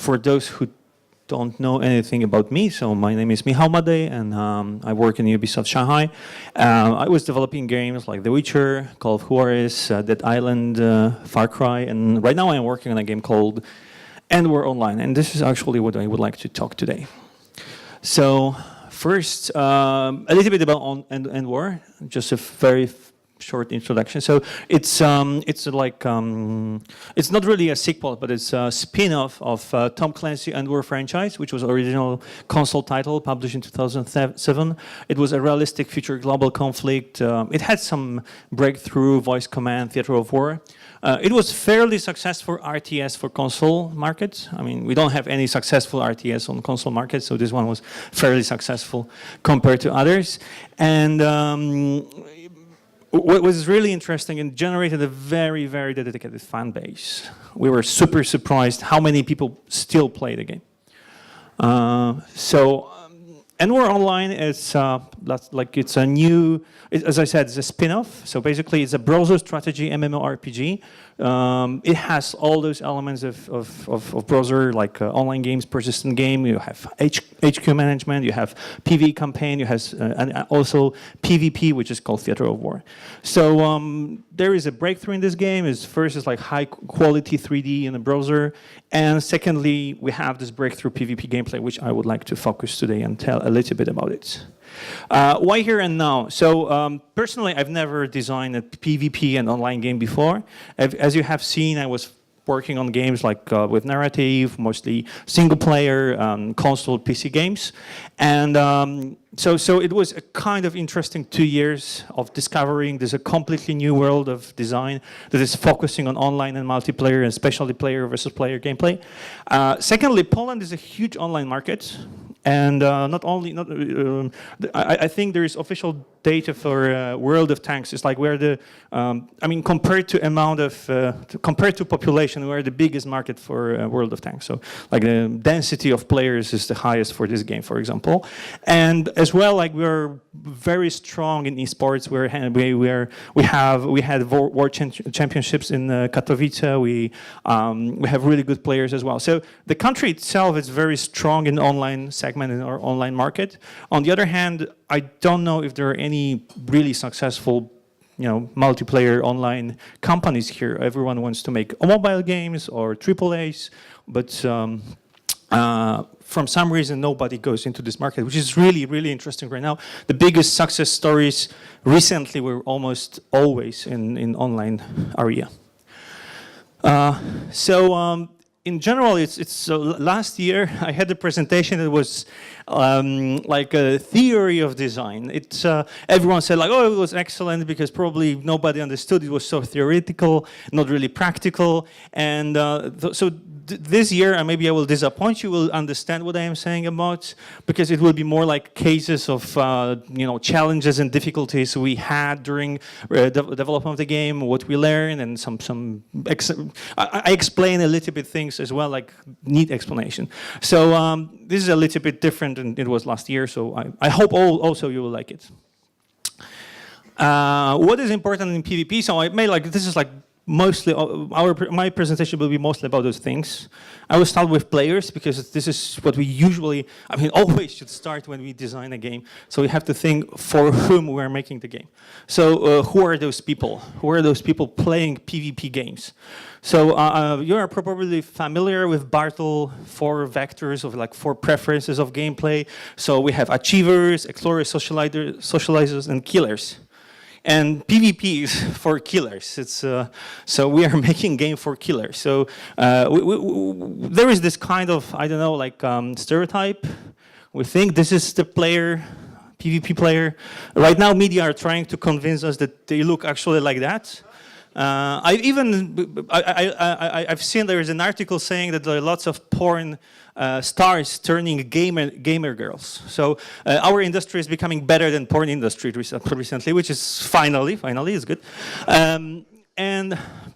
for those who don't know anything about me, so my name is Michał Madej, and I work in Ubisoft Shanghai. I was developing games like The Witcher, Call of Juarez, Dead Island, Far Cry, and right now I'm working on a game called End War Online, and this is actually what I would like to talk today. So first, a little bit about End War, just a very short introduction. So it's like it's not really a sequel, but it's a spin-off of Tom Clancy End War franchise, which was original console title published in 2007. It was a realistic future global conflict. It had some breakthrough voice command theater of war. It was fairly successful RTS for console markets. I mean, we don't have any successful RTS on console markets, so this one was fairly successful compared to others. And what was really interesting, it generated a very, very dedicated fan base. We were super surprised how many people still play the game. End War Online is like it's a new, as I said, it's a spin-off. So basically, it's a browser strategy MMORPG. It has all those elements of browser, like online games, persistent game. You have HQ management. You have PvE campaign. You have and also PvP, which is called Theater of War. So there is a breakthrough in this game. First is like high quality 3D in the browser, and secondly, we have this breakthrough PvP gameplay, which I would like to focus today and tell a little bit about it. Why here and now? So personally, I've never designed a PvP and online game before. As you have seen, I was working on games like with narrative, mostly single player, console, PC games. And so it was a kind of interesting 2 years of discovering there's a completely new world of design that is focusing on online and multiplayer, and especially player versus player gameplay. Secondly, Poland is a huge online market. And I think there is official data for World of Tanks. It's like we're the, I mean, compared to population, we're the biggest market for World of Tanks. So like the density of players is the highest for this game, for example. And as well, like we're very strong in esports. We had world championships in Katowice. We have really good players as well. So the country itself is very strong in online segment in our online market. On the other hand, I don't know if there are any really successful, multiplayer online companies here. Everyone wants to make mobile games or AAAs, but from some reason, nobody goes into this market, which is really, really interesting right now. The biggest success stories recently were almost always in online area. In general, last year I had a presentation that was like a theory of design. Everyone said like, oh, it was excellent because probably nobody understood. It was so theoretical, not really practical. And this year, maybe I will disappoint you. Will understand what I am saying about, because it will be more like cases of challenges and difficulties we had during the development of the game, what we learned, and I explain a little bit things as well, like neat explanation. So this is a little bit different than it was last year. So I hope also you will like it. What is important in PvP? So I made this is like mostly my presentation will be mostly about those things. I will start with players because this is what we usually, always should start when we design a game. So we have to think for whom we are making the game. So who are those people? Who are those people playing PvP games? So you are probably familiar with Bartle 4 vectors of like 4 preferences of gameplay. So we have achievers, explorers, socializers, and killers. And PvP is for killers. So we are making game for killers. So there is this kind of, stereotype. We think this is the player, PvP player. Right now, media are trying to convince us that they look actually like that. I've seen there is an article saying that there are lots of porn stars turning gamer girls. So our industry is becoming better than porn industry recently, which is finally is good.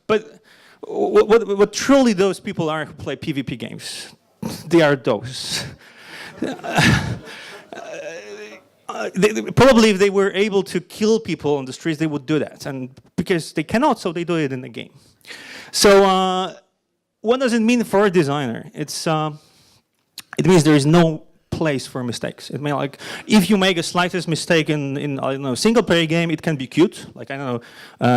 But what truly those people are who play PvP games, they are those. Probably if they were able to kill people on the streets, they would do that. And because they cannot, so they do it in the game. So what does it mean for a designer? It means there is no place for mistakes. It means like if you make a slightest mistake in I don't know, single player game, it can be cute. Like I don't know,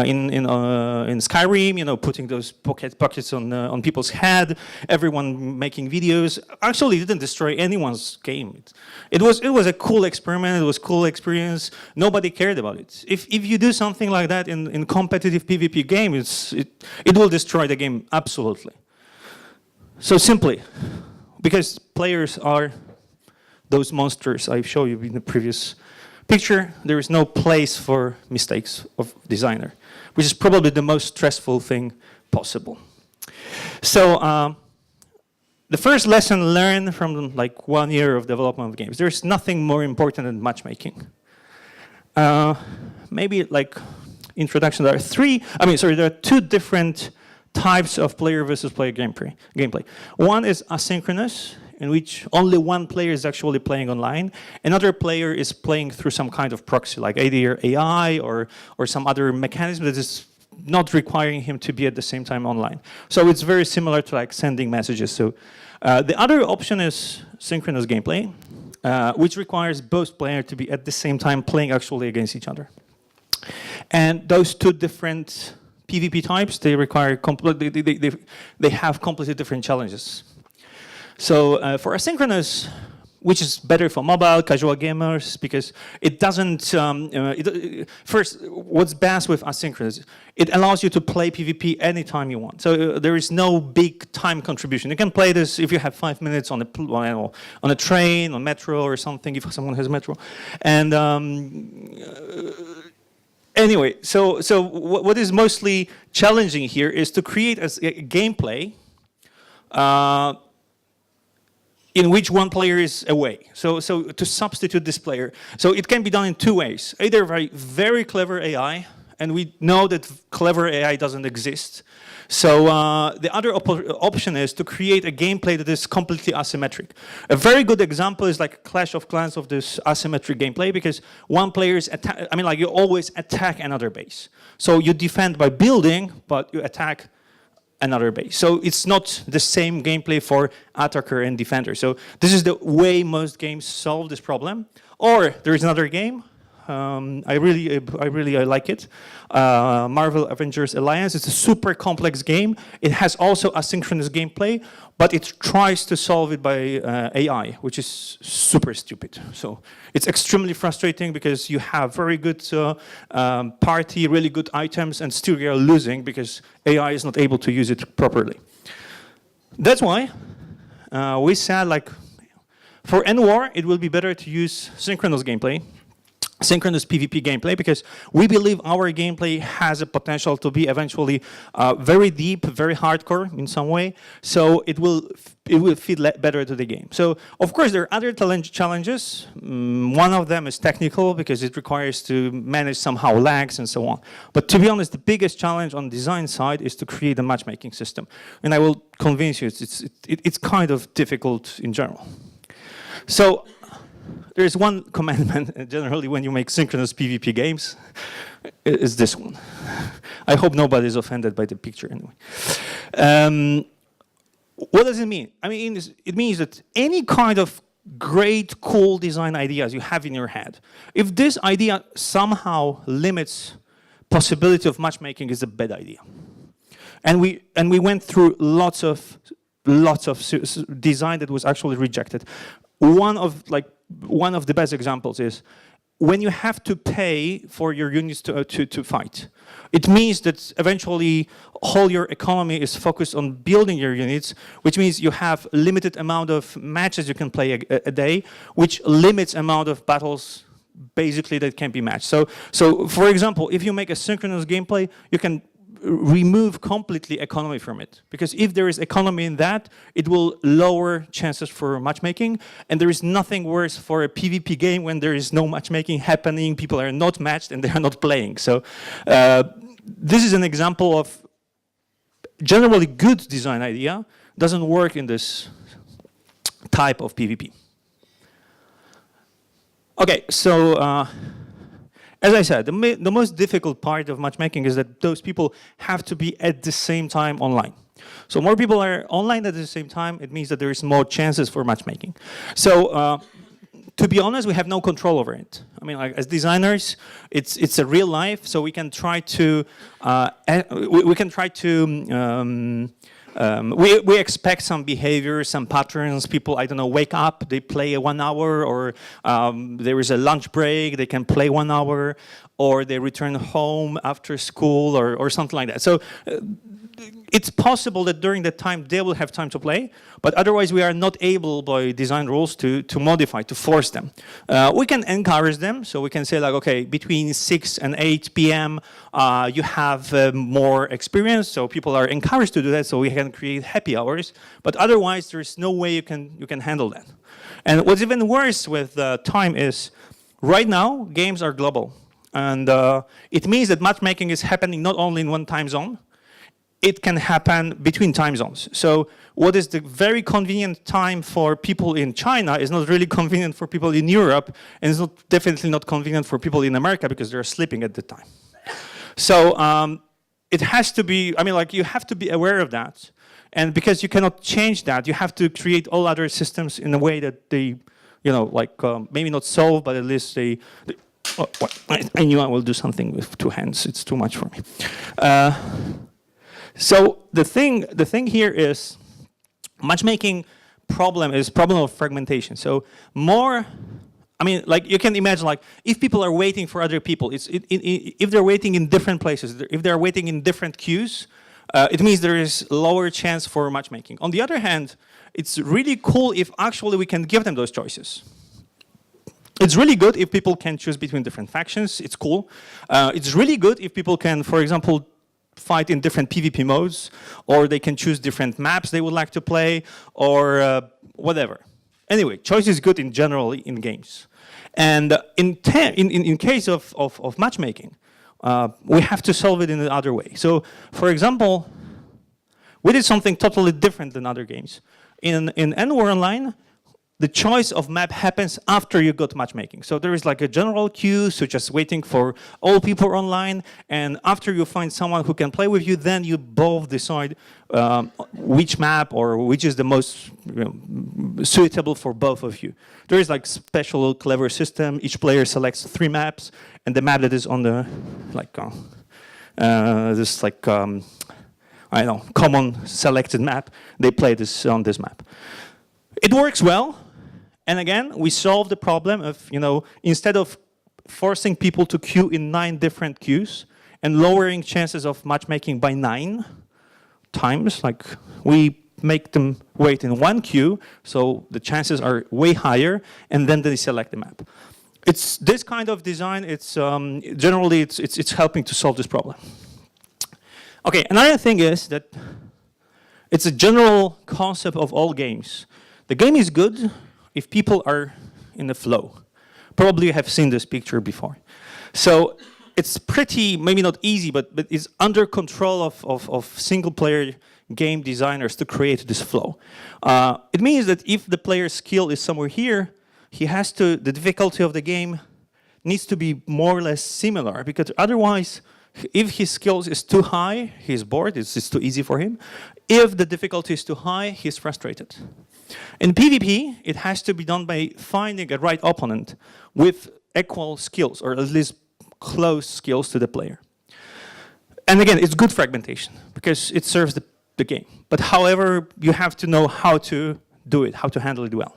in Skyrim, you know, putting those buckets on people's head, everyone making videos. Actually, it didn't destroy anyone's game. It was a cool experiment. It was a cool experience. Nobody cared about it. If you do something like that in competitive PvP game, it will destroy the game absolutely. So simply, because players are those monsters I showed you in the previous picture, there is no place for mistakes of designer, which is probably the most stressful thing possible. So the first lesson learned from like 1 year of development of games, there's nothing more important than matchmaking. Maybe like introduction, there are two different types of player versus player gameplay. One is asynchronous, in which only one player is actually playing online. Another player is playing through some kind of proxy, like either AI or some other mechanism that is not requiring him to be at the same time online. So it's very similar to like sending messages. So the other option is synchronous gameplay, which requires both players to be at the same time playing actually against each other. And those two different PvP types, they have completely different challenges. So for asynchronous, which is better for mobile, casual gamers, because it doesn't, first, what's best with asynchronous, it allows you to play PvP anytime you want. So there is no big time contribution. You can play this if you have 5 minutes on a train, on metro or something, if someone has metro. And anyway, so what is mostly challenging here is to create a gameplay in which one player is away. So to substitute this player. So it can be done in two ways. Either very clever AI, and we know that clever AI doesn't exist. So the other option is to create a gameplay that is completely asymmetric. A very good example is like Clash of Clans of this asymmetric gameplay, because one player is you always attack another base. So you defend by building, but you attack another base. So it's not the same gameplay for attacker and defender. So this is the way most games solve this problem. Or there is another game. I really like it. Marvel Avengers Alliance. It's a super complex game. It has also asynchronous gameplay, but it tries to solve it by AI, which is super stupid. So it's extremely frustrating because you have very good party, really good items, and still you're losing because AI is not able to use it properly. That's why we said, like, for N-War, it will be better to use synchronous gameplay, synchronous PvP gameplay, because we believe our gameplay has a potential to be eventually very deep, very hardcore in some way. So it will fit better to the game. So of course there are other challenges. One of them is technical, because it requires to manage somehow lags and so on. But to be honest, the biggest challenge on the design side is to create a matchmaking system. And I will convince you, it's kind of difficult in general. So there's one commandment generally when you make synchronous PvP games, is this one. I hope nobody is offended by the picture anyway. What does it mean? I mean, it means that any kind of great, cool design ideas you have in your head, if this idea somehow limits possibility of matchmaking, is a bad idea. And we went through lots of design that was actually rejected. One of the best examples is when you have to pay for your units to fight. It means that eventually all your economy is focused on building your units, which means you have limited amount of matches you can play a day, which limits amount of battles basically that can be matched. So for example, if you make a synchronous gameplay, you can remove completely economy from it, because if there is economy in that, it will lower chances for matchmaking, and there is nothing worse for a PvP game when there is no matchmaking happening, people are not matched and they are not playing. So this is an example of generally good design idea doesn't work in this type of PvP. Okay, so as I said, the most difficult part of matchmaking is that those people have to be at the same time online. So more people are online at the same time, it means that there is more chances for matchmaking. So to be honest, we have no control over it. I mean, like, as designers, it's a real life, so we can try to we expect some behavior, some patterns. People, I don't know, wake up, they play 1 hour, or there is a lunch break, they can play 1 hour, or they return home after school, or something like that. So it's possible that during that time they will have time to play, but otherwise we are not able by design rules to modify, to force them. We can encourage them, so we can say like, okay, between 6 and 8 p.m. You have more experience, so people are encouraged to do that, so we can create happy hours, but otherwise there's no way you can handle that. And what's even worse with time is, right now, games are global. And it means that matchmaking is happening not only in one time zone, it can happen between time zones. So what is the very convenient time for people in China is not really convenient for people in Europe, and it's definitely not convenient for people in America because they're sleeping at the time. So it has to be, I mean, like, you have to be aware of that. And because you cannot change that, you have to create all other systems in a way that they, you know, like, maybe not solve, but at least they oh, I knew I will do something with 2 hands. It's too much for me. So the thing here is, matchmaking problem is problem of fragmentation. So more, I mean, like, you can imagine, like, if people are waiting for other people, if they're waiting in different places, if they're waiting in different queues, it means there is lower chance for matchmaking. On the other hand, it's really cool if actually we can give them those choices. It's really good if people can choose between different factions. It's cool. It's really good if people can, for example, fight in different PvP modes, or they can choose different maps they would like to play, or whatever. Anyway, choice is good in general in games. And in case of matchmaking, we have to solve it in another way. So, for example, we did something totally different than other games. In N-War Online, the choice of map happens after you got matchmaking. So there is like a general queue, so just waiting for all people online, and after you find someone who can play with you, then you both decide which map or which is the most suitable for both of you. There is like special clever system. Each player selects 3 maps, and the map that is on the this like I don't know, common selected map, they play this on this map. It works well. And again, we solve the problem of, instead of forcing people to queue in 9 different queues and lowering chances of matchmaking by 9 times, like, we make them wait in 1 queue, so the chances are way higher, and then they select the map. It's this kind of design. It's generally it's helping to solve this problem. Okay, another thing is that it's a general concept of all games. The game is good if people are in the flow. Probably you have seen this picture before. So it's pretty, maybe not easy, but it's under control of single-player game designers to create this flow. It means that if the player's skill is somewhere here, the difficulty of the game needs to be more or less similar, because otherwise, if his skills is too high, he's bored, it's too easy for him. If the difficulty is too high, he's frustrated. In PvP, it has to be done by finding a right opponent with equal skills, or at least close skills to the player. And again, it's good fragmentation, because it serves the game. But however, you have to know how to do it, how to handle it well.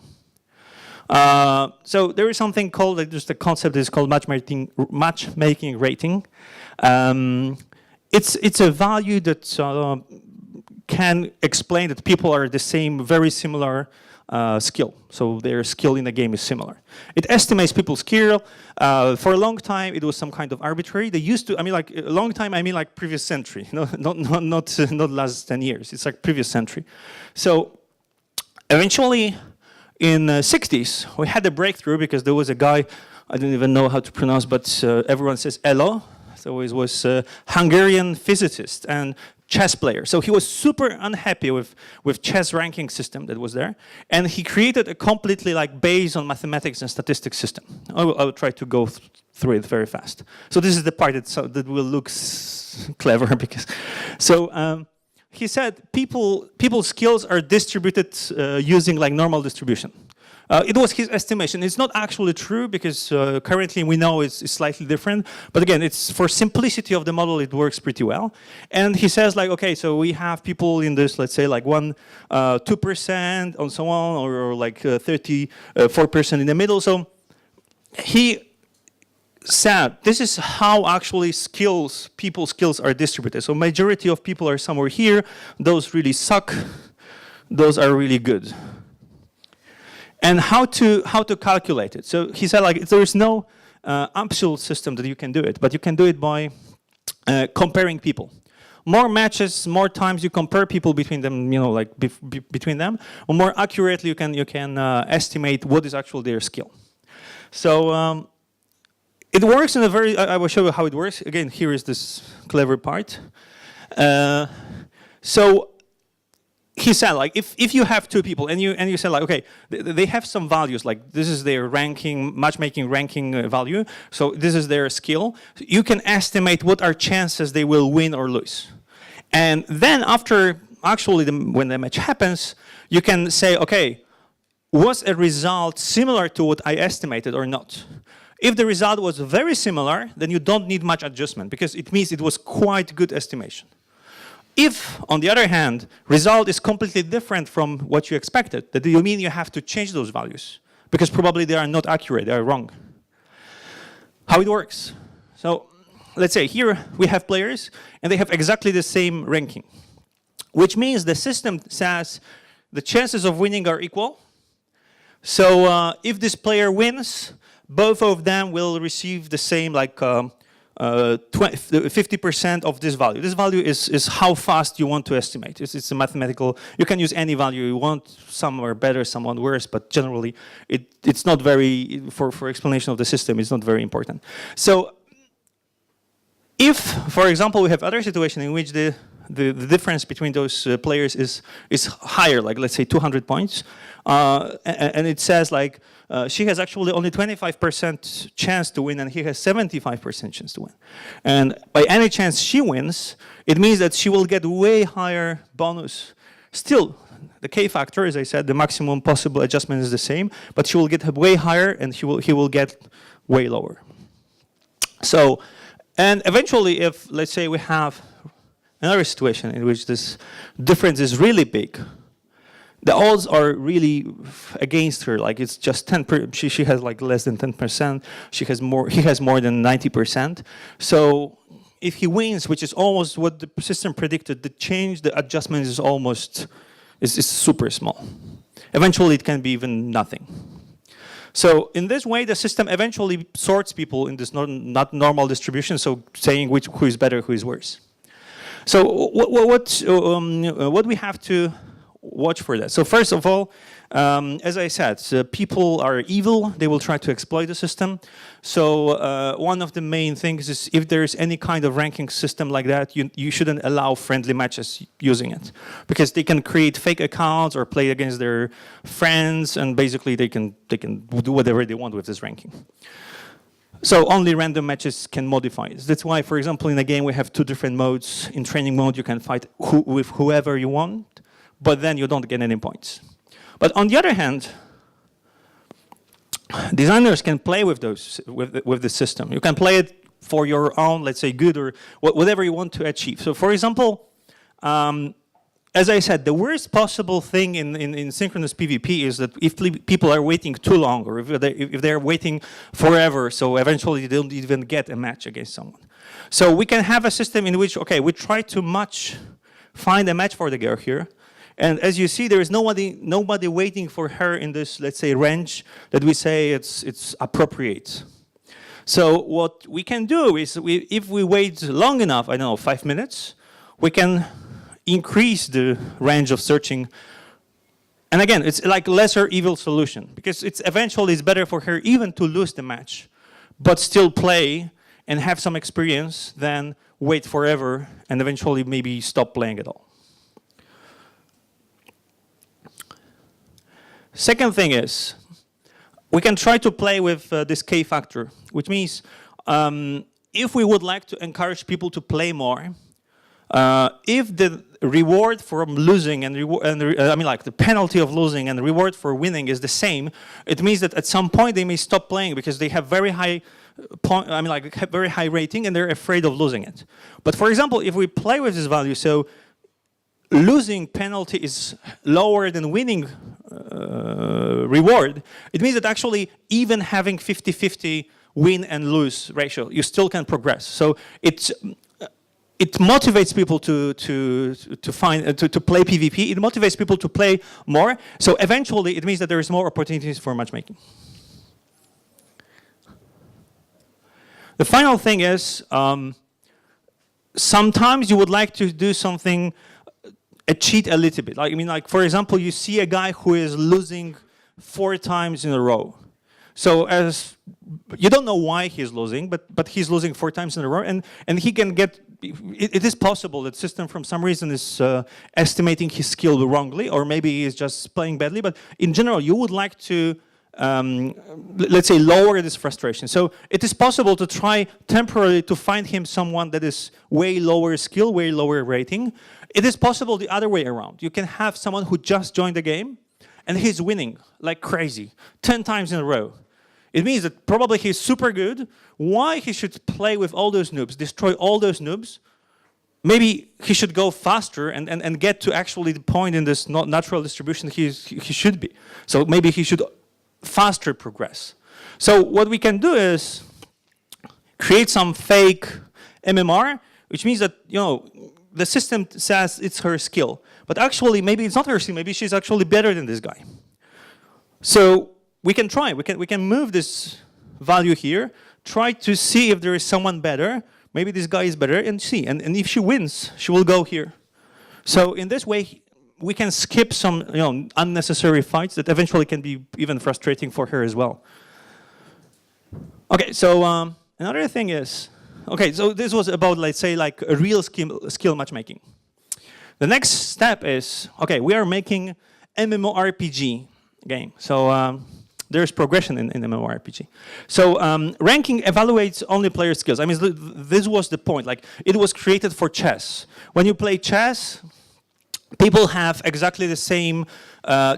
So there is something called, like, just a concept is called matchmaking rating. It's a value that can explain that people are the same, very similar skill. So their skill in the game is similar. It estimates people's skill. For a long time, it was some kind of arbitrary. They used to, I mean, like, a long time, I mean, like, previous century, not last 10 years. It's like previous century. So eventually, in the 60s, we had a breakthrough because there was a guy, I don't even know how to pronounce, but everyone says Elo. So he was a Hungarian physicist, and chess player. So he was super unhappy with chess ranking system that was there, and he created a completely like based on mathematics and statistics system. I will try to go through it very fast. So this is the part that will look clever because, so he said people's skills are distributed using like normal distribution. It was his estimation. It's not actually true because currently we know it's slightly different. But again, it's for simplicity of the model, it works pretty well. And he says like, okay, so we have people in this, let's say like 2% and so on, or like 34% in the middle. So he said this is how actually people's skills are distributed. So majority of people are somewhere here. Those really suck. Those are really good. And how to calculate it. So he said like there is no absolute system that you can do it, but you can do it by comparing people. More matches, more times you compare people between them, you know, like between them, or more accurately you can estimate what is actually their skill. So it works in a very. I will show you how it works. Again, here is this clever part. So he said like if you have two people and you say like okay they have some values like this is their ranking matchmaking ranking value, so this is their skill, you can estimate what are chances they will win or lose, and then after actually when the match happens you can say okay, was a result similar to what I estimated or not? If the result was very similar, then you don't need much adjustment because it means it was quite good estimation. If, on the other hand, result is completely different from what you expected, that you mean you have to change those values because probably they are not accurate, they are wrong. How it works. So let's say here we have players and they have exactly the same ranking, which means the system says the chances of winning are equal. So if this player wins, both of them will receive the same like 50% of this value. This value is how fast you want to estimate. It's a mathematical, you can use any value you want, some are better, some are worse, but generally it's not very, for explanation of the system, it's not very important. So if, for example, we have other situation in which the difference between those players is higher, like let's say 200 points, and it says like she has actually only 25% chance to win and he has 75% chance to win. And by any chance she wins, it means that she will get way higher bonus. Still, the K factor, as I said, the maximum possible adjustment is the same, but she will get way higher and he will get way lower. So, and eventually if, let's say we have another situation in which this difference is really big, the odds are really against her, like it's just 10%, she has like less than 10%, he has more than 90%. So if he wins, which is almost what the system predicted, the adjustment is almost, is super small. Eventually it can be even nothing. So in this way, the system eventually sorts people in this not normal distribution, so saying who is better, who is worse. So what we have to watch for that. So first of all, as I said, people are evil. They will try to exploit the system. So one of the main things is if there is any kind of ranking system like that, you shouldn't allow friendly matches using it, because they can create fake accounts or play against their friends, and basically they can do whatever they want with this ranking. So only random matches can modify it. That's why, for example, in a game we have two different modes. In training mode, you can fight with whoever you want, but then you don't get any points. But on the other hand, designers can play with with the system. You can play it for your own, let's say, good or whatever you want to achieve. So, for example, as I said, the worst possible thing in synchronous PvP is that if people are waiting too long, or if they're waiting forever, so eventually they don't even get a match against someone. So we can have a system in which, okay, we try to find a match for the girl here. And as you see, there is nobody waiting for her in this, let's say, range that we say it's appropriate. So what we can do is, if we wait long enough, I don't know, 5 minutes, we can increase the range of searching. And again, it's like lesser evil solution, because it's better for her even to lose the match, but still play and have some experience than wait forever and eventually maybe stop playing at all. Second thing is, we can try to play with this K factor, which means if we would like to encourage people to play more, if the reward from losing and I mean like the penalty of losing and the reward for winning is the same, it means that at some point they may stop playing because they have very high very high rating and they're afraid of losing it. But for example, if we play with this value, so losing penalty is lower than winning reward, it means that actually even having 50-50 win and lose ratio, you still can progress. So it motivates people to play PvP. It motivates people to play more. So eventually, it means that there is more opportunities for matchmaking. The final thing is, sometimes you would like to do something, cheat a little bit. Like, I mean, like for example, you see a guy who is losing 4 times in a row. So as you don't know why he's losing, but he's losing 4 times in a row, and he can get. It is possible that system, from some reason, is estimating his skill wrongly, or maybe he's just playing badly. But in general, you would like to, let's say, lower this frustration. So it is possible to try temporarily to find him someone that is way lower skill, way lower rating. It is possible the other way around. You can have someone who just joined the game, and he's winning like crazy, 10 times in a row. It means that probably he's super good. Why he should play with all those noobs, destroy all those noobs? Maybe he should go faster and get to actually the point in this natural distribution he should be. So maybe he should faster progress. So what we can do is create some fake MMR, which means that, you know, the system says it's her skill, but actually maybe it's not her skill. Maybe she's actually better than this guy. So we can try. We can move this value here, try to see if there is someone better. Maybe this guy is better, and see. And if she wins, she will go here. So in this way, we can skip some, you know, unnecessary fights that eventually can be even frustrating for her as well. Okay, so another thing is, okay, so this was about, let's say, like a real skill matchmaking. The next step is, okay, we are making MMORPG game. So there's progression in MMORPG. So ranking evaluates only player skills. I mean, this was the point. Like, it was created for chess. When you play chess, people have exactly the same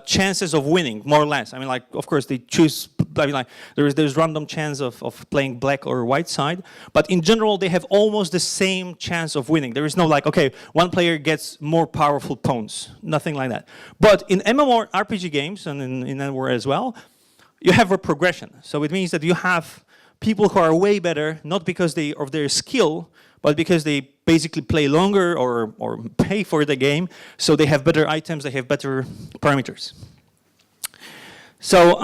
chances of winning, more or less. I mean, like, of course, they choose. I mean, like, there's random chance of playing black or white side, but in general, they have almost the same chance of winning. There is no like, okay, one player gets more powerful pawns, nothing like that. But in MMORPG games and in MMOR as well, you have a progression. So it means that you have people who are way better, not because of their skill, but because they basically play longer or pay for the game, so they have better items, they have better parameters. So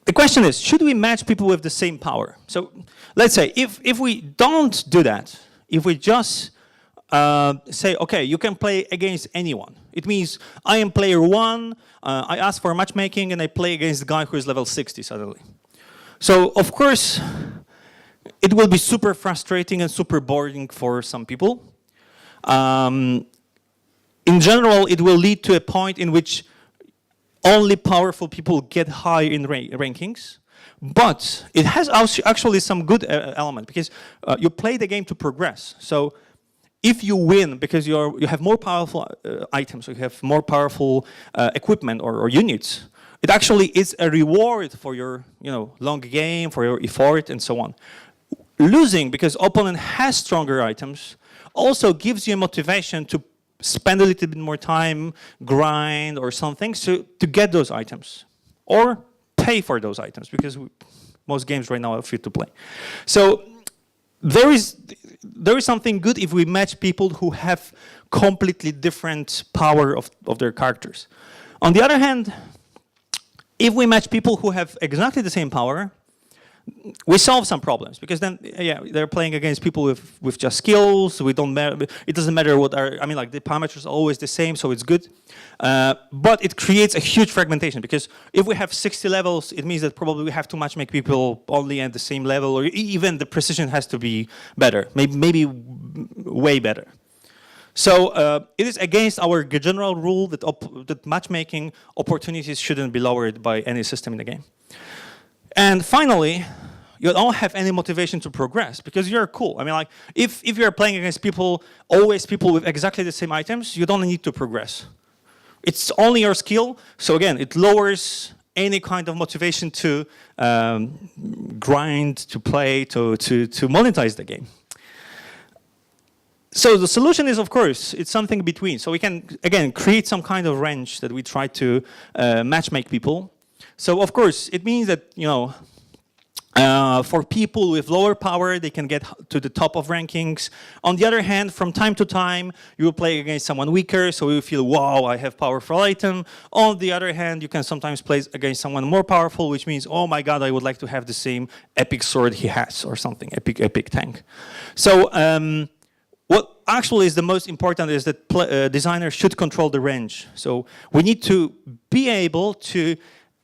the question is, should we match people with the same power? So let's say if we don't do that, if we just say, okay, you can play against anyone. It means I am player 1, I ask for matchmaking, and I play against the guy who is level 60 suddenly. So, of course, it will be super frustrating and super boring for some people. In general, it will lead to a point in which only powerful people get high in rankings. But it has actually some good element, because you play the game to progress. So if you win because you have more powerful items, or you have more powerful equipment or units, it actually is a reward for your, you know, long game, for your effort, and so on. Losing because opponent has stronger items also gives you a motivation to spend a little bit more time, grind or something, so to get those items, or pay for those items, because most games right now are free to play. So there is something good if we match people who have completely different power of their characters. On the other hand, if we match people who have exactly the same power, we solve some problems, because then, yeah, they're playing against people with just skills. We don't matter. It doesn't matter what are. I mean, like the parameters are always the same, so it's good. But it creates a huge fragmentation, because if we have 60 levels, it means that probably we have to matchmake people only at the same level, or even the precision has to be better, maybe way better. So it is against our general rule that matchmaking opportunities shouldn't be lowered by any system in the game. And finally, you don't have any motivation to progress because you're cool. I mean, like, if you're playing against always people with exactly the same items, you don't need to progress. It's only your skill. So again, it lowers any kind of motivation to grind, to play, to monetize the game. So the solution is, of course, it's something between. So we can, again, create some kind of range that we try to matchmake people. So of course, it means that, for people with lower power, they can get to the top of rankings. On the other hand, from time to time, you will play against someone weaker, so you feel, wow, I have powerful item. On the other hand, you can sometimes play against someone more powerful, which means, oh my god, I would like to have the same epic sword he has, or something, epic tank. So what actually is the most important is that designers should control the range. So we need to be able to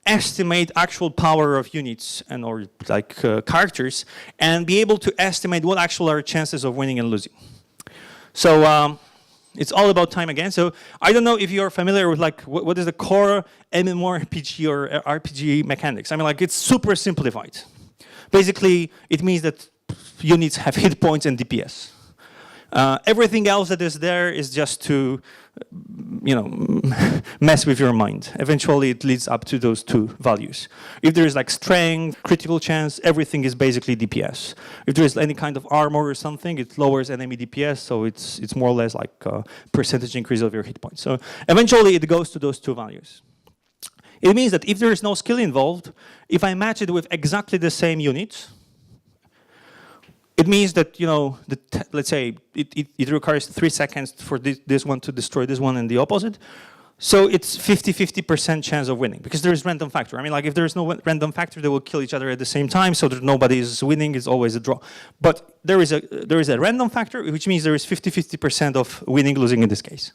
estimate actual power of units and or like characters, and be able to estimate what actually are chances of winning and losing. So it's all about time again. So I don't know if you're familiar with like what is the core MMORPG or RPG mechanics. I mean, like, it's super simplified. Basically, it means that units have hit points and DPS. Everything else that is there is just to, mess with your mind. Eventually, it leads up to those two values. If there is like strength, critical chance, everything is basically DPS. If there is any kind of armor or something, it lowers enemy DPS, so it's more or less like a percentage increase of your hit points. So eventually, it goes to those two values. It means that if there is no skill involved, if I match it with exactly the same units, it means that, let's say it requires 3 seconds for this one to destroy this one and the opposite. So it's 50% chance of winning, because there is random factor. I mean, like, if there is no random factor, they will kill each other at the same time, so that nobody is winning, it's always a draw. But there is a random factor, which means there is 50% of winning, losing in this case.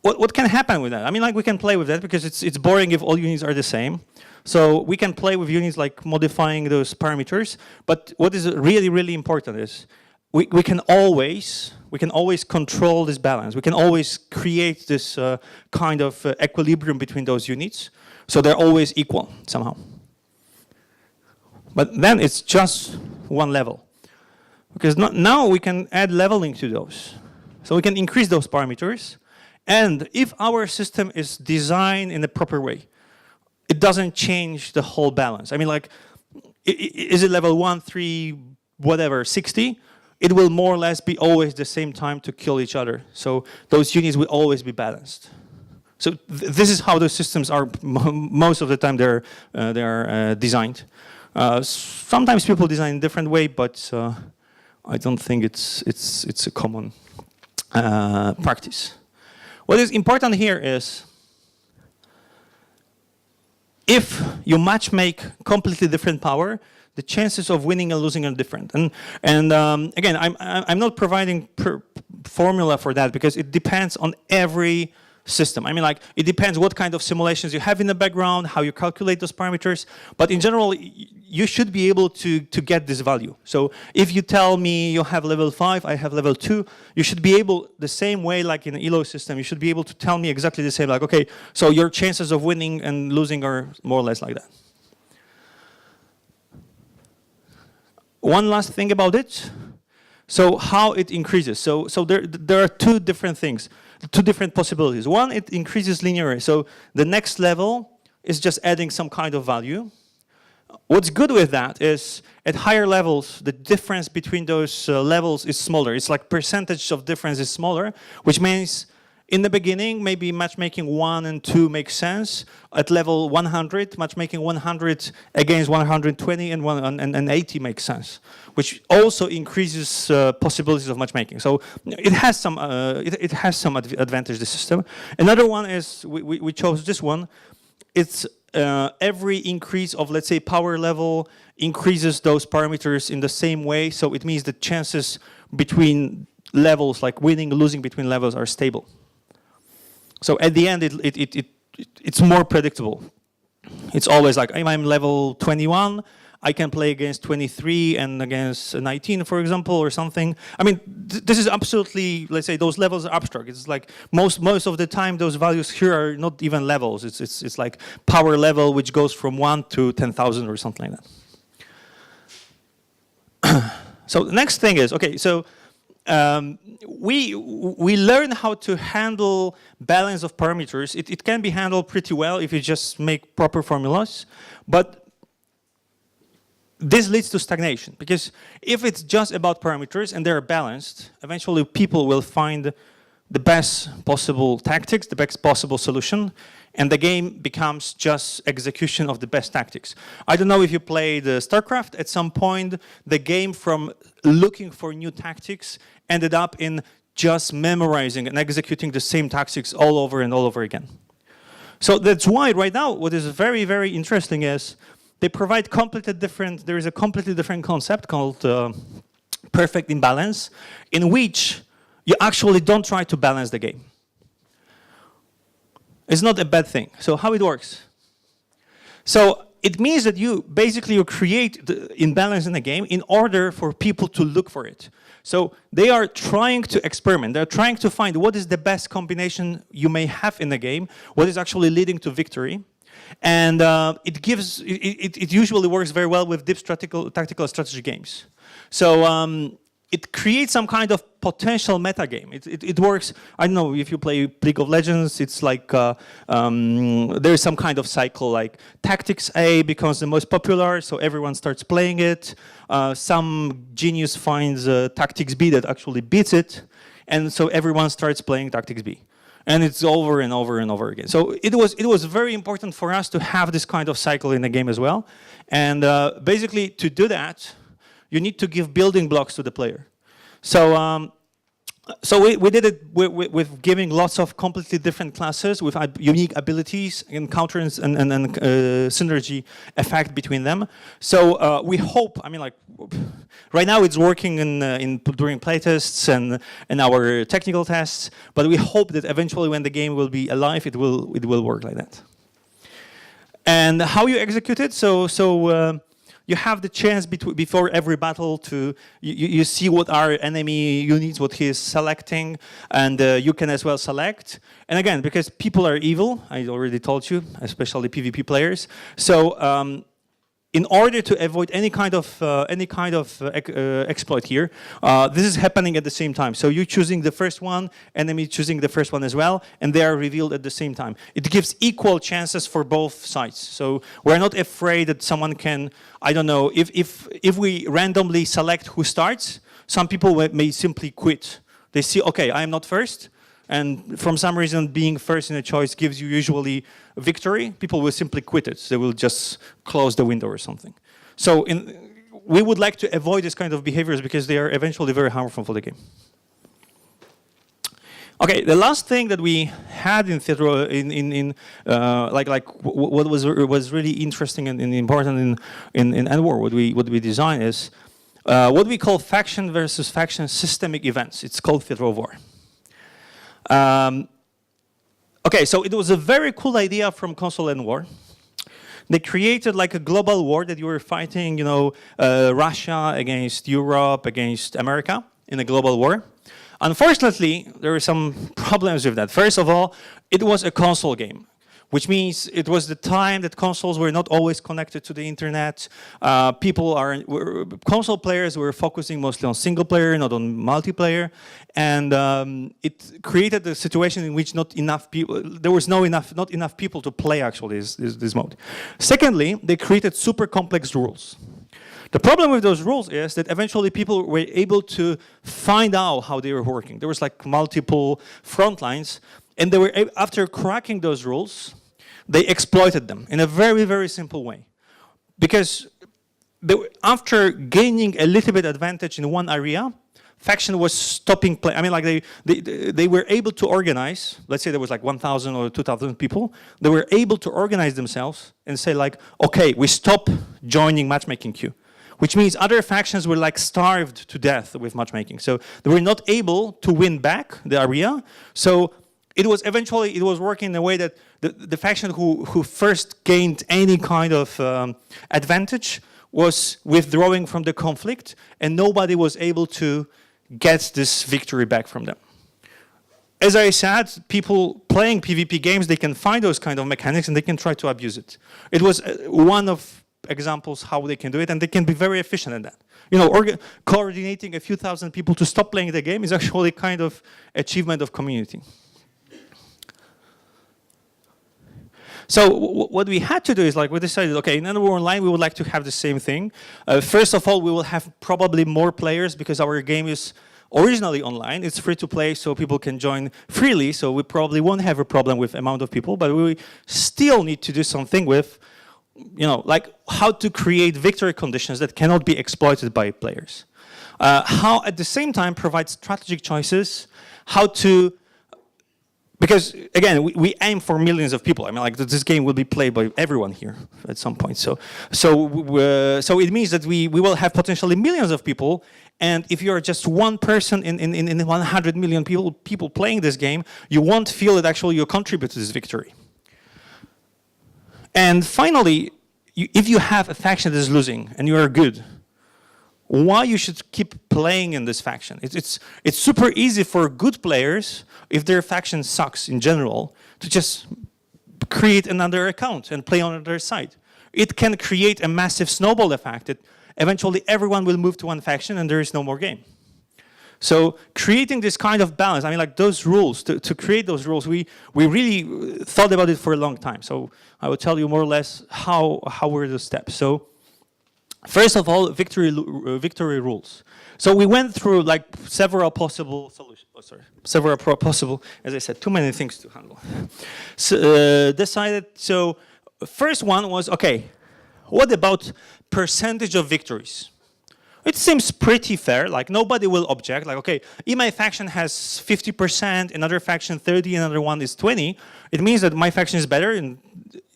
What can happen with that? I mean, like, we can play with that because it's boring if all units are the same. So we can play with units like modifying those parameters. But what is really, really important is we can always control this balance. We can always create this kind of equilibrium between those units, so they're always equal somehow. But then it's just one level, because now we can add leveling to those. So we can increase those parameters. And if our system is designed in the proper way, it doesn't change the whole balance. I mean, like, is it level 1, 3, whatever, 60? It will more or less be always the same time to kill each other. So those units will always be balanced. So this is how those systems are. Most of the time, they're designed. Sometimes people design in a different way, but I don't think it's a common practice. What is important here is, if you matchmake completely different power, the chances of winning and losing are different. And again, I'm not providing formula for that, because it depends on every system. I mean, like, it depends what kind of simulations you have in the background, how you calculate those parameters. But in general, you should be able to get this value. So if you tell me you have level 5, I have level 2, you should be able, the same way like in an ELO system, you should be able to tell me exactly the same, like, okay, so your chances of winning and losing are more or less like that. One last thing about it. So how it increases. So there are two different things, two different possibilities. One, it increases linearly. So the next level is just adding some kind of value. What's good with that is, at higher levels, the difference between those levels is smaller. It's like percentage of difference is smaller, which means in the beginning, maybe matchmaking 1 and 2 makes sense. At level 100, matchmaking 100 against 120 and 80 makes sense, which also increases possibilities of matchmaking. So it has some advantage, the system. Another one is, we chose this one. It's every increase of, let's say, power level increases those parameters in the same way. So it means the chances between levels, like winning, losing between levels, are stable. So at the end, it's more predictable. It's always like, if I'm level 21, I can play against 23 and against 19, for example, or something. I mean, this is absolutely, let's say, those levels are abstract. It's like most of the time, those values here are not even levels. It's like power level, which goes from 1 to 10,000 or something like that. So the next thing is, okay, so we learn how to handle balance of parameters. It can be handled pretty well if you just make proper formulas, but this leads to stagnation, because if it's just about parameters and they're balanced, eventually people will find the best possible tactics, the best possible solution, and the game becomes just execution of the best tactics. I don't know if you played StarCraft. At some point, the game from looking for new tactics ended up in just memorizing and executing the same tactics all over and all over again. So that's why right now what is very, very interesting is they provide completely different, there is a completely different concept called perfect imbalance, in which you actually don't try to balance the game. It's not a bad thing. So how it works? So it means that you create the imbalance in the game in order for people to look for it. So they are trying to experiment. They're trying to find what is the best combination you may have in the game, what is actually leading to victory. And it usually works very well with deep tactical strategy games. So it creates some kind of potential meta game. It works. I don't know if you play League of Legends. It's like there's some kind of cycle. Like Tactics A becomes the most popular, so everyone starts playing it. Some genius finds Tactics B that actually beats it, and so everyone starts playing Tactics B. And it's over and over and over again. So it was very important for us to have this kind of cycle in the game as well. And basically, to do that, you need to give building blocks to the player. So we did it with giving lots of completely different classes with unique abilities, encounters, and synergy effect between them. So we hope, I mean, like, right now it's working during playtests and our technical tests, but we hope that eventually when the game will be alive, it will work like that. And how you execute it? So you have the chance before every battle to you see what are enemy units, what he is selecting, and you can as well select. And again, because people are evil, I already told you, especially PvP players. So in order to avoid any kind of exploit here, this is happening at the same time. So you're choosing the first one, enemy choosing the first one as well, and they are revealed at the same time. It gives equal chances for both sides. So we're not afraid that someone can, I don't know, if we randomly select who starts, some people may simply quit. They see, okay, I am not first, and from some reason being first in a choice gives you usually a victory, people will simply quit it. They will just close the window or something. So we would like to avoid this kind of behaviors because they are eventually very harmful for the game. Okay, the last thing that we had in theater, what was really interesting and important in EndWar, what we design is what we call faction versus faction systemic events. It's called theater of war. Okay, so it was a very cool idea from Console EndWar. They created like a global war that you were fighting, you know, Russia against Europe, against America in a global war. Unfortunately, there were some problems with that. First of all, it was a console game, which means it was the time that consoles were not always connected to the internet. Console players were focusing mostly on single player, not on multiplayer. And it created a situation in which not enough people to play actually this mode. Secondly, they created super complex rules. The problem with those rules is that eventually people were able to find out how they were working. There was like multiple front lines, and they were after cracking those rules, they exploited them in a very, very simple way. Because after gaining a little bit advantage in one area, faction was stopping play. I mean, like they were able to organize. Let's say there was like 1,000 or 2,000 people. They were able to organize themselves and say like, okay, we stop joining matchmaking queue, which means other factions were like starved to death with matchmaking. So they were not able to win back the area. So it was working in a way that the faction who first gained any kind of advantage was withdrawing from the conflict, and nobody was able to get this victory back from them. As I said, people playing PvP games, they can find those kind of mechanics and they can try to abuse it. It was one of examples how they can do it, and they can be very efficient in that. You know, coordinating a few thousand people to stop playing the game is actually kind of achievement of community. So what we had to do is like we decided, okay, in Underworld Online we would like to have the same thing. First of all, we will have probably more players because our game is originally online. It's free to play, so people can join freely. So we probably won't have a problem with amount of people, but we still need to do something with, you know, like how to create victory conditions that cannot be exploited by players. How at the same time provide strategic choices, how to. Because again, we aim for millions of people. I mean, like this game will be played by everyone here at some point. So it means that we will have potentially millions of people. And if you're just one person in 100 million people playing this game, you won't feel that actually you contribute to this victory. And finally, if you have a faction that is losing and you are good, why you should keep playing in this faction? It's super easy for good players, if their faction sucks in general, to just create another account and play on another side. It can create a massive snowball effect that eventually everyone will move to one faction and there is no more game. So creating this kind of balance, I mean, like those rules, to create those rules, we really thought about it for a long time. So I will tell you more or less how were the steps. So first of all, victory rules. So we went through like several possible solutions. Oh, sorry, several possible. As I said, too many things to handle. So decided. So first one was okay. What about percentage of victories? It seems pretty fair. Like nobody will object. Like okay, if my faction has 50%, another faction 30, another one is 20. It means that my faction is better, and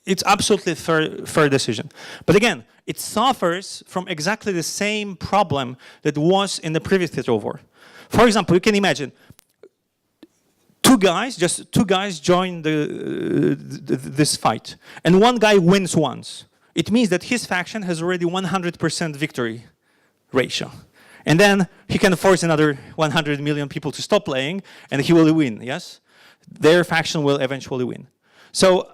it's absolutely fair decision. But again, it suffers from exactly the same problem that was in the previous theater of war. For example, you can imagine just two guys join this fight, and one guy wins once. It means that his faction has already 100% victory ratio. And then he can force another 100 million people to stop playing, and he will win, yes? Their faction will eventually win. So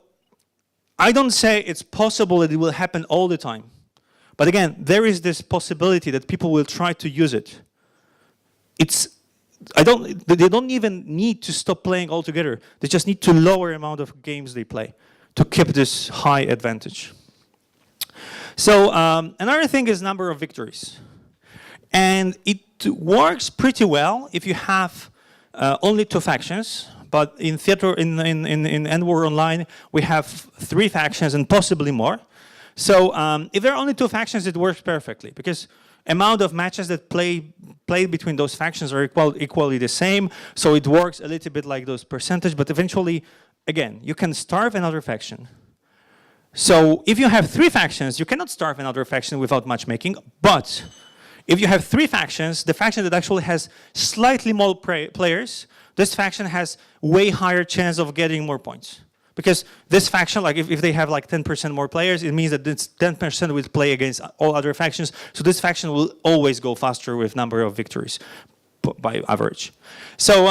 I don't say it's possible that it will happen all the time. But again, there is this possibility that people will try to use it. They don't even need to stop playing altogether. They just need to lower the amount of games they play to keep this high advantage. So another thing is number of victories. And it works pretty well if you have only two factions. But in theater, in Endwar Online, we have 3 factions and possibly more. So if there are only 2 factions, it works perfectly because amount of matches that played between those factions are equally the same. So it works a little bit like those percentage, but eventually, again, you can starve another faction. So if you have 3 factions, you cannot starve another faction without matchmaking. But if you have 3 factions, the faction that actually has slightly more players, this faction has way higher chance of getting more points. Because this faction, like if they have like 10% more players, it means that this 10% will play against all other factions. So this faction will always go faster with number of victories by average. So,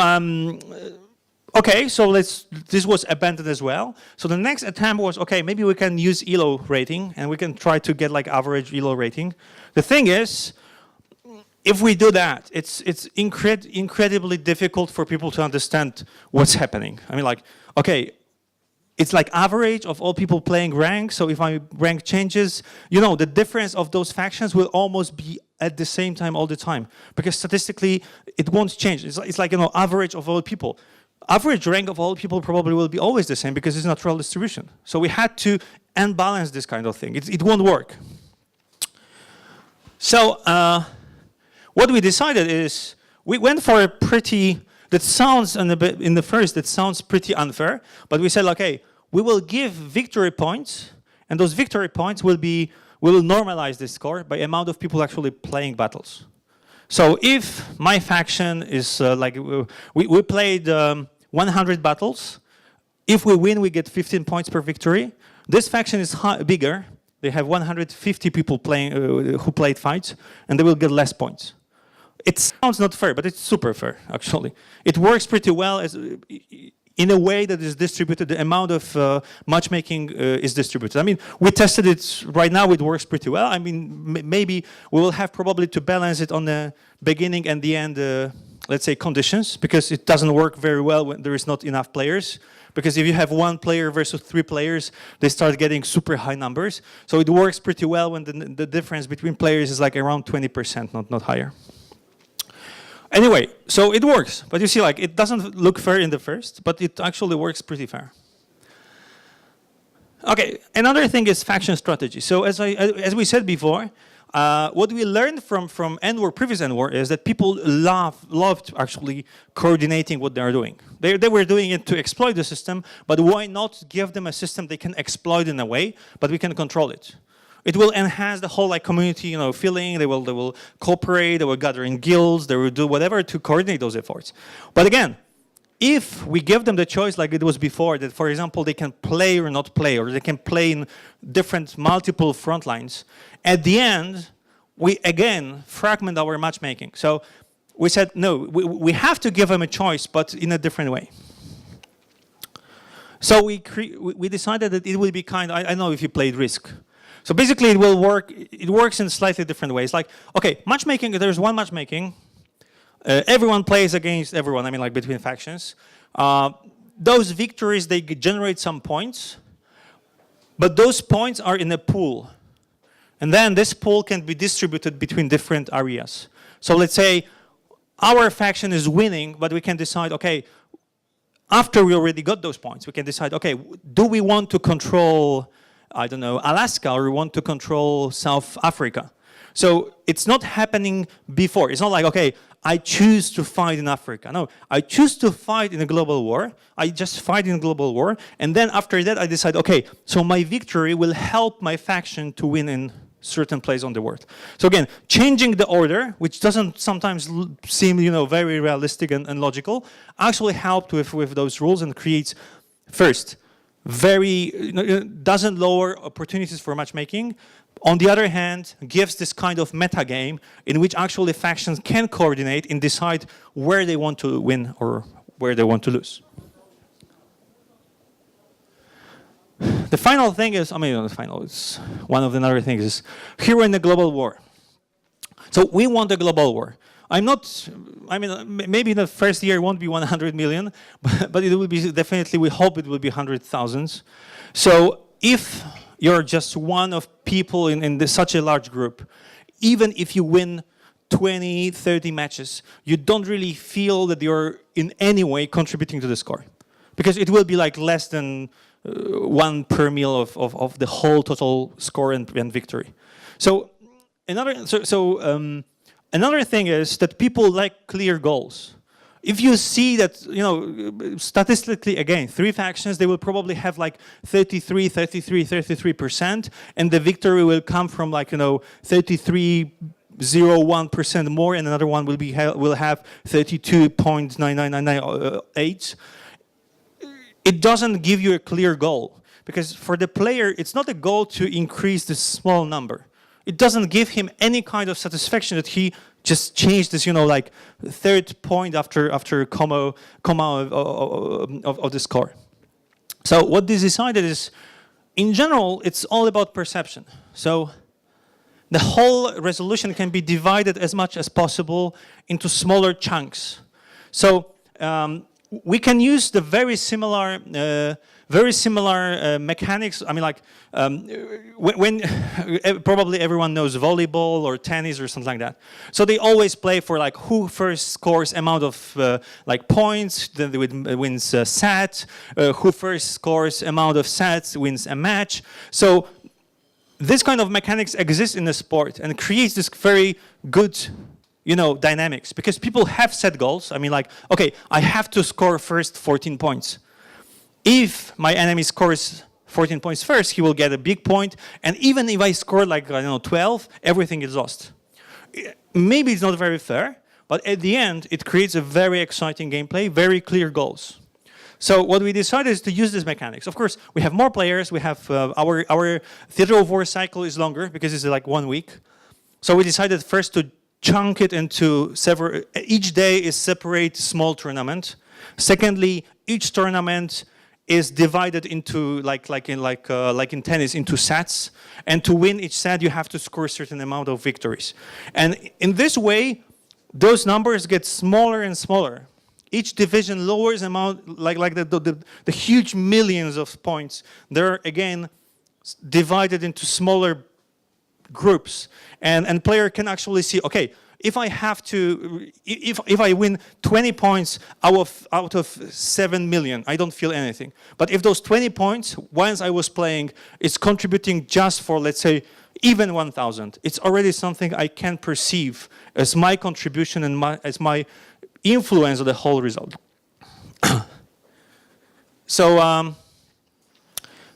okay, so this was abandoned as well. So the next attempt was, okay, maybe we can use ELO rating and we can try to get like average ELO rating. The thing is, if we do that, it's incredibly difficult for people to understand what's happening. I mean, like, okay, it's like average of all people playing rank. So if my rank changes, you know, the difference of those factions will almost be at the same time all the time. Because statistically, it won't change. It's like, you know, average of all people. Average rank of all people probably will be always the same because it's natural distribution. So we had to unbalance this kind of thing. It won't work. So what we decided is we went for a pretty, that sounds in the first, that sounds pretty unfair, but we said, okay, we will give victory points, and those victory points will normalize the score by amount of people actually playing battles. So if my faction is we played 100 battles, if we win, we get 15 points per victory. This faction is bigger. They have 150 people playing who played fights, and they will get less points. It sounds not fair, but it's super fair, actually. It works pretty well in a way that is distributed. The amount of matchmaking is distributed. I mean, we tested it right now. It works pretty well. I mean, maybe we will have probably to balance it on the beginning and the end, let's say, conditions, because it doesn't work very well when there is not enough players. Because if you have one player versus 3 players, they start getting super high numbers. So it works pretty well when the difference between players is like around 20%, not higher. Anyway, so it works. But you see, like, it doesn't look fair in the first, but it actually works pretty fair. Okay, another thing is faction strategy. So as we said before, what we learned from End-War, previous End-War, is that people loved actually coordinating what they are doing. They were doing it to exploit the system, but why not give them a system they can exploit in a way, but we can control it. It will enhance the whole community, feeling. They will cooperate. They will gather in guilds. They will do whatever to coordinate those efforts. But again, if we give them the choice like it was before, that for example they can play or not play, or they can play in different multiple front lines, at the end we again fragment our matchmaking. So we said no, we have to give them a choice, but in a different way. So we decided that it will be I don't know if you played Risk. So basically it will work. It works in slightly different ways. Like, okay, matchmaking. There's one matchmaking. Everyone plays against everyone. I mean, like between factions. Those victories, they generate some points, but those points are in a pool, and then this pool can be distributed between different areas. So let's say our faction is winning, but we can decide, okay, after we already got those points, we can decide, okay, do we want to control, I don't know, Alaska, or we want to control South Africa? So it's not happening before. It's not like, okay, I choose to fight in Africa. No, I choose to fight in a global war. I just fight in a global war. And then after that, I decide, okay, so my victory will help my faction to win in certain place on the world. So again, changing the order, which doesn't sometimes seem, very realistic and logical, actually helped with those rules and creates, first, doesn't lower opportunities for matchmaking. On the other hand, gives this kind of meta game in which actually factions can coordinate and decide where they want to win or where they want to lose. The final thing is, it's one of the other things is, here we're in a global war. So we want a global war. Maybe the first year it won't be 100 million, but it will be definitely, we hope it will be 100,000. So if you're just one of people in such a large group, even if you win 20, 30 matches, you don't really feel that you're in any way contributing to the score. Because it will be like less than 1 per mil of the whole total score and victory. So another thing is that people like clear goals. If you see that, statistically, again, 3 factions, they will probably have like 33%, and the victory will come from like, 33.01% more, and another one will have 32.99998. It doesn't give you a clear goal, because for the player, it's not a goal to increase the small number. It doesn't give him any kind of satisfaction that he just changed this, like third point after comma of the score. So what they decided is, in general, it's all about perception. So the whole resolution can be divided as much as possible into smaller chunks. So we can use the very similar mechanics. When probably everyone knows volleyball or tennis or something like that. So they always play for like who first scores amount of points, then wins a set. Who first scores amount of sets wins a match. So this kind of mechanics exists in the sport and creates this very good, dynamics, because people have set goals. I mean, like, okay, I have to score first 14 points. If my enemy scores 14 points first, he will get a big point. And even if I score like, 12, everything is lost. Maybe it's not very fair, but at the end, it creates a very exciting gameplay, very clear goals. So what we decided is to use these mechanics. Of course, we have more players. We have our Theater of War cycle is longer because it's like 1 week. So we decided first to chunk it into several. Each day is separate small tournament. Secondly, each tournament is divided into like in tennis into sets, and to win each set you have to score a certain amount of victories. And in this way, those numbers get smaller and smaller. Each division lowers amount, like the huge millions of points. They're again divided into smaller groups, and player can actually see, okay, if I have to, if I win 20 points out of 7 million, I don't feel anything. But if those 20 points, once I was playing, is contributing just for, let's say, even 1,000, it's already something I can perceive as my contribution and as my influence of the whole result. So,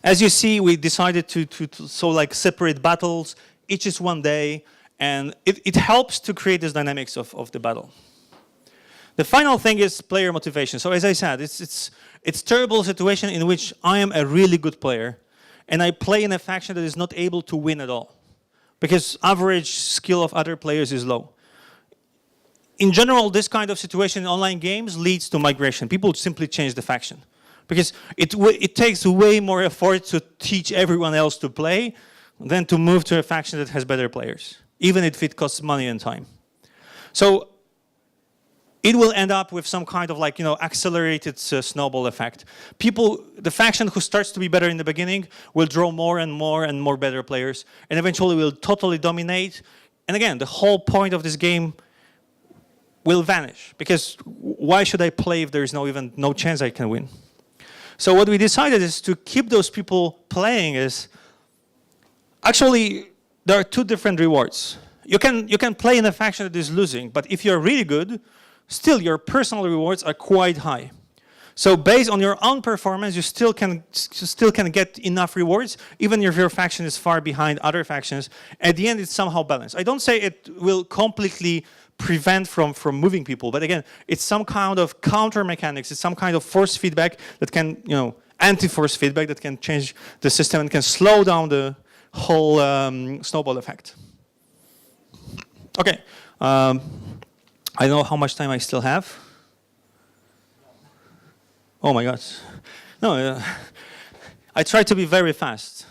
as you see, we decided to separate battles. Each is 1 day. And it helps to create this dynamics of the battle. The final thing is player motivation. So as I said, it's terrible situation in which I am a really good player, and I play in a faction that is not able to win at all, because average skill of other players is low. In general, this kind of situation in online games leads to migration. People simply change the faction, because it takes way more effort to teach everyone else to play than to move to a faction that has better players, even if it costs money and time. So it will end up with some kind of accelerated snowball effect. The faction who starts to be better in the beginning will draw more and more better players, and eventually will totally dominate. And again, the whole point of this game will vanish, because why should I play if there is no chance I can win? So what we decided is to keep those people playing. Is actually, there are two different rewards. You can play in a faction that is losing, but if you're really good, still your personal rewards are quite high. So based on your own performance, you still can get enough rewards, even if your faction is far behind other factions. At the end, it's somehow balanced. I don't say it will completely prevent from moving people, but again, it's some kind of counter mechanics. It's some kind of force feedback that can, anti-force feedback that can change the system and can slow down the whole snowball effect. Okay, I don't know how much time I still have. Oh my God. No, I try to be very fast.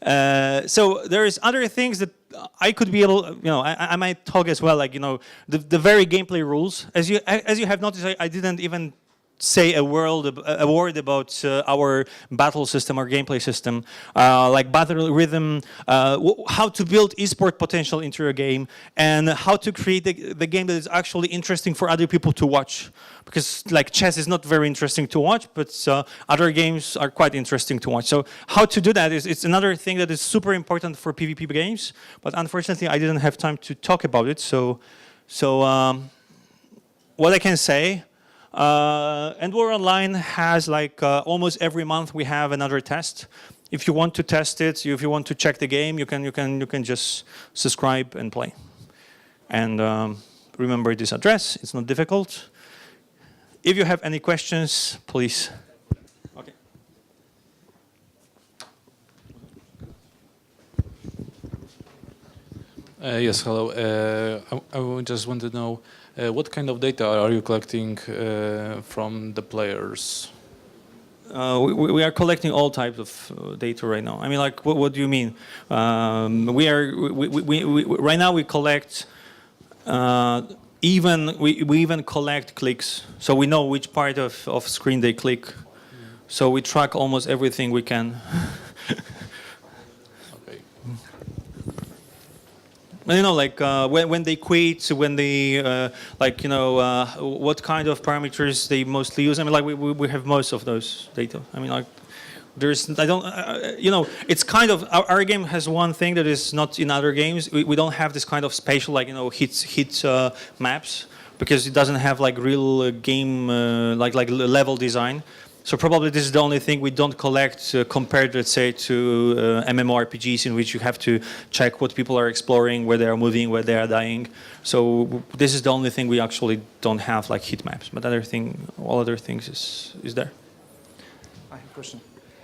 So there is other things that I could be able, I might talk as well, the very gameplay rules. As you have noticed, I didn't even say a word about our battle system, our gameplay system, like battle rhythm, how to build esport potential into your game, and how to create the game that is actually interesting for other people to watch. Because chess is not very interesting to watch, but other games are quite interesting to watch. So how to do that it's another thing that is super important for PvP games, but unfortunately I didn't have time to talk about it. So what I can say, and War Online has almost every month we have another test. If you want to test it, if you want to check the game, you can just subscribe and play. And remember this address; it's not difficult. If you have any questions, please. Okay. Yes, hello. I just want to know what kind of data are you collecting from the players? We are collecting all types of data right now. I mean, what do you mean? Right now we collect we even collect clicks, so we know which part of screen they click. So we track almost everything we can. Okay. When they quit, when they what kind of parameters they mostly use. I mean, we have most of those data. I mean, There's, I don't, you know, it's kind of, our game has one thing that is not in other games. We don't have this kind of spatial, like, you know, hit maps, because it doesn't have like real game, like level design. So probably this is the only thing we don't collect compared, let's say, to MMORPGs in which you have to check what people are exploring, where they are moving, where they are dying. So this is the only thing we actually don't have, like heat maps. But all other things is there. I have a question.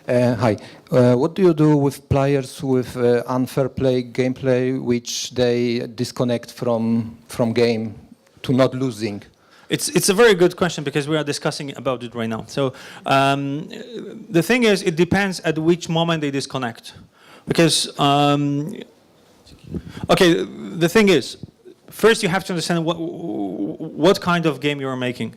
Hi. What do you do with players with unfair gameplay, which they disconnect from game to not losing? It's a very good question, because we are discussing about it right now. So the thing is, it depends at which moment they disconnect. Because, okay, the thing is, first you have to understand what kind of game you are making.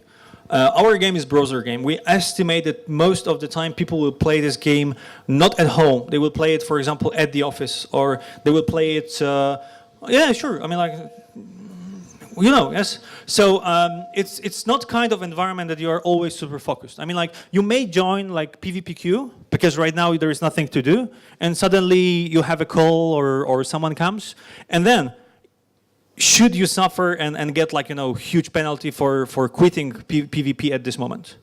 Our game is browser game. We estimate that most of the time people will play this game not at home. They will play it, for example, at the office, or they will play it, yeah, sure. I mean, like, you know, yes. So it's not kind of environment that you are always super focused. I mean, like, you may join like PvPQ because right now there is nothing to do, and suddenly you have a call or someone comes, and then should you suffer and get, like, you know, huge penalty for quitting PvP at this moment?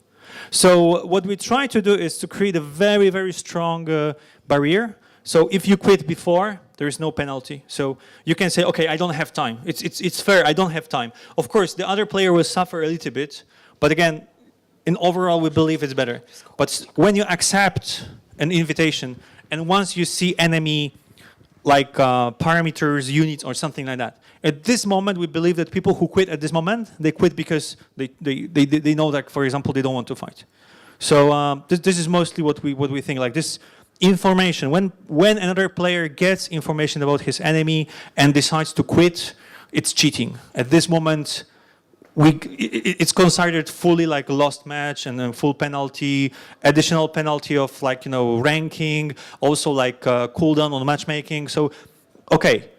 So what we try to do is to create a very, very strong barrier. So if you quit before, there is no penalty. So you can say, okay, I don't have time. It's fair, I don't have time. Of course, the other player will suffer a little bit, but again, in overall, we believe it's better. But when you accept an invitation, and once you see enemy, like parameters, units, or something like that, at this moment, we believe that people who quit at this moment, they quit because they know that, for example, they don't want to fight. So this is mostly what we think, like this information. When another player gets information about his enemy and decides to quit, it's cheating. At this moment, it's considered fully like a lost match, and a full penalty, additional penalty of, like, you know, ranking, also like cooldown on matchmaking. So, okay.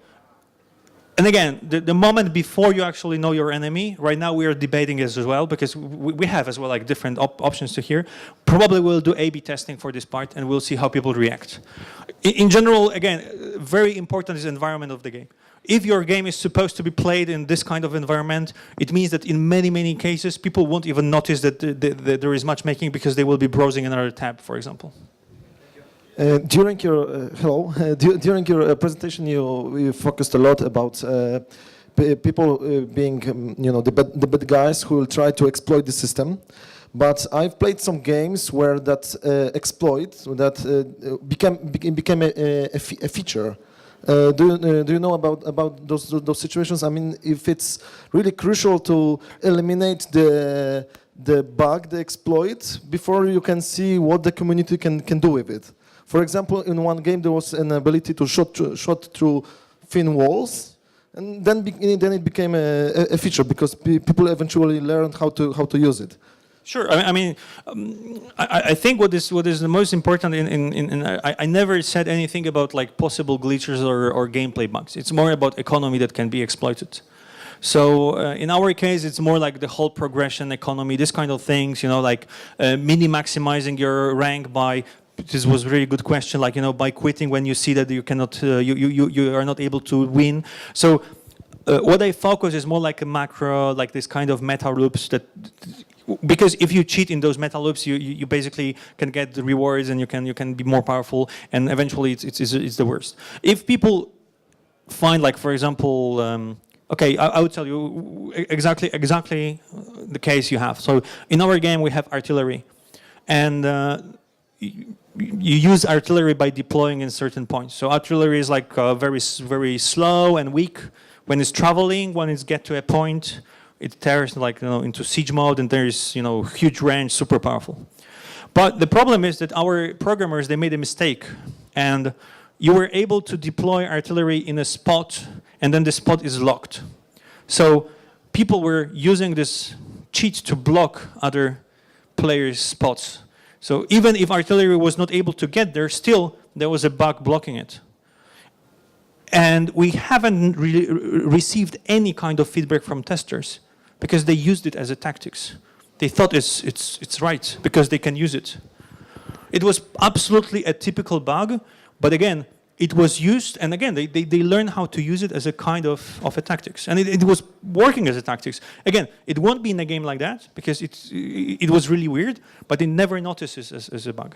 And again, the moment before you actually know your enemy, right now we are debating as well, because we have as well like different options to here. Probably we'll do A/B testing for this part, and we'll see how people react. In general, again, very important is the environment of the game. If your game is supposed to be played in this kind of environment, it means that in many, many cases, people won't even notice that there is matchmaking, because they will be browsing another tab, for example. During your presentation, you focused a lot about people being, you know, the bad guys who will try to exploit the system. But I've played some games where that exploit that became a feature. Do you know about those situations? I mean, if it's really crucial to eliminate the bug, the exploit, before you can see what the community can do with it. For example, in one game there was an ability to shot through thin walls, and then it became a feature, because people eventually learned how to use it. Sure. I think what is the most important I never said anything about like possible glitches or gameplay bugs. It's more about economy that can be exploited. So in our case, it's more like the whole progression economy, this kind of things, you know, like maximizing your rank by. This was a really good question. Like, you know, by quitting when you see that you cannot, you are not able to win. So what I focus is more like a macro, like this kind of meta loops that, because if you cheat in those meta loops, you basically can get the rewards, and you can be more powerful, and eventually it's the worst. If people find, like, for example, okay, I would tell you exactly the case you have. So in our game we have artillery, and you use artillery by deploying in certain points. So artillery is like very slow and weak when it's traveling. When it's get to a point, it tears, like, you know, into siege mode, and there is, you know, huge range, super powerful. But the problem is that our programmers, they made a mistake, and you were able to deploy artillery in a spot, and then the spot is locked. So people were using this cheat to block other players' spots. So even if artillery was not able to get there, still there was a bug blocking it. And we haven't really received any kind of feedback from testers, because they used it as a tactics. They thought it's right because they can use it. It was absolutely a typical bug, but again, it was used, and again, they learned how to use it as a kind of a tactics, and it was working as a tactics. Again, it won't be in a game like that, because it was really weird, but it never notices as a bug.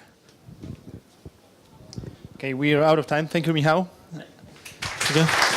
Okay, we are out of time. Thank you, Michał. Okay.